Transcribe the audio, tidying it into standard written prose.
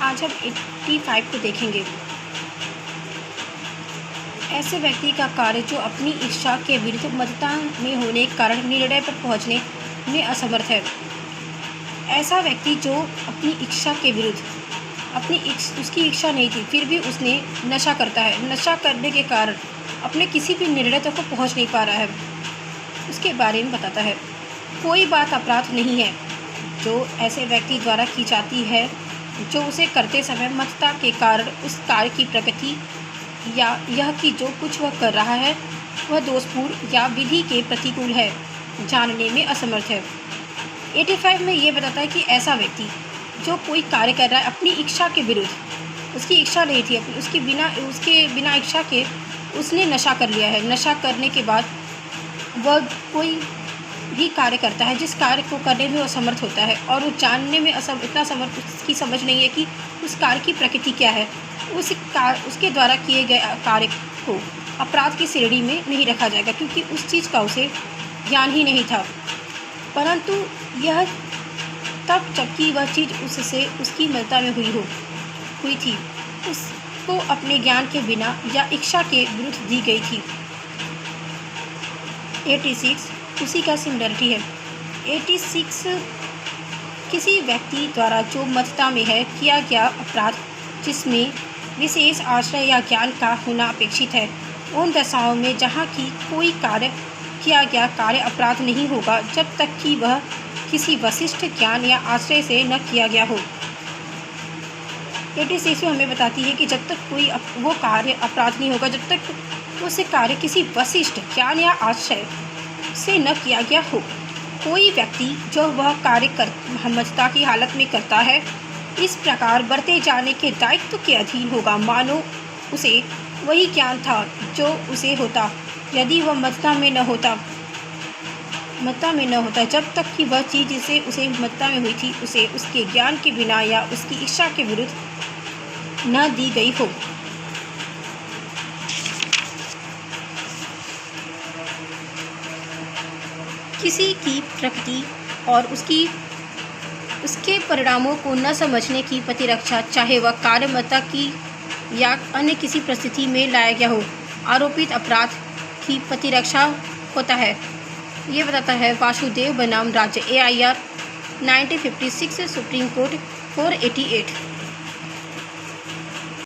आज हम 85 को देखेंगे। ऐसे व्यक्ति का कार्य जो अपनी इच्छा के विरुद्ध मध्यता में होने के कारण निर्णय पर पहुंचने में असमर्थ है। ऐसा व्यक्ति जो अपनी इच्छा के विरुद्ध उसकी इच्छा नहीं थी, फिर भी उसने नशा करता है। नशा करने के कारण अपने किसी भी निर्णय तक को पहुंच नहीं पा रहा है, उसके बारे में बताता है। कोई बात अपराध नहीं है जो ऐसे व्यक्ति द्वारा की जाती है, जो उसे करते समय मत्तता के कारण उस कार्य की प्रकृति या यह कि जो कुछ वह कर रहा है वह दोषपूर्ण या विधि के प्रतिकूल है, जानने में असमर्थ है। 85 में ये बताता है कि ऐसा व्यक्ति जो कोई कार्य कर रहा है अपनी इच्छा के विरुद्ध, उसकी इच्छा नहीं थी, उसके बिना इच्छा के उसने नशा कर लिया है। नशा करने के बाद वह कोई भी कार्य करता है जिस कार्य को करने में असमर्थ होता है, और वो जानने में इतना समर्थ उसकी समझ नहीं है कि उस कार्य की प्रकृति क्या है। उसके द्वारा किए गए कार्य को अपराध की श्रेणी में नहीं रखा जाएगा, क्योंकि उस चीज़ का उसे ज्ञान ही नहीं था। परंतु यह तब जबकि वह चीज़ उससे उसकी मलता में हुई थी, उसको अपने ज्ञान के बिना या इच्छा के विरुद्ध दी गई थी। 86 उसी का सिमिलरिटी है। 86 किसी व्यक्ति द्वारा जो मध्यता में है किया गया अपराध जिसमें विशेष आश्रय या ज्ञान का होना अपेक्षित है, उन दशाओं में जहाँ की कोई कार्य किया गया कार्य अपराध नहीं होगा जब तक कि वह किसी वशिष्ठ ज्ञान या आश्रय से न किया गया हो। 86 में हमें बताती है कि जब तक कोई वो कार्य अपराध नहीं होगा जब तक उसे कार्य किसी वशिष्ठ ज्ञान या आश्रय से न किया गया हो। कोई व्यक्ति जो वह कार्य मध्यता की हालत में करता है इस प्रकार बरते जाने के दायित्व के अधीन होगा, मानो उसे वही ज्ञान था जो उसे होता यदि वह मध्यता में न होता। जब तक कि वह चीज़ जिसे उसे मध्यता में हुई थी उसे उसके ज्ञान के बिना या उसकी इच्छा के विरुद्ध न दी गई हो। किसी की प्रकृति और उसके परिणामों को न समझने की प्रतिरक्षा, चाहे वह कार्यमत्ता की या अन्य किसी परिस्थिति में लाया गया हो, आरोपित अपराध की प्रतिरक्षा होता है। ये बताता है वासुदेव बनाम राज्य AIR 1956 सुप्रीम कोर्ट 488।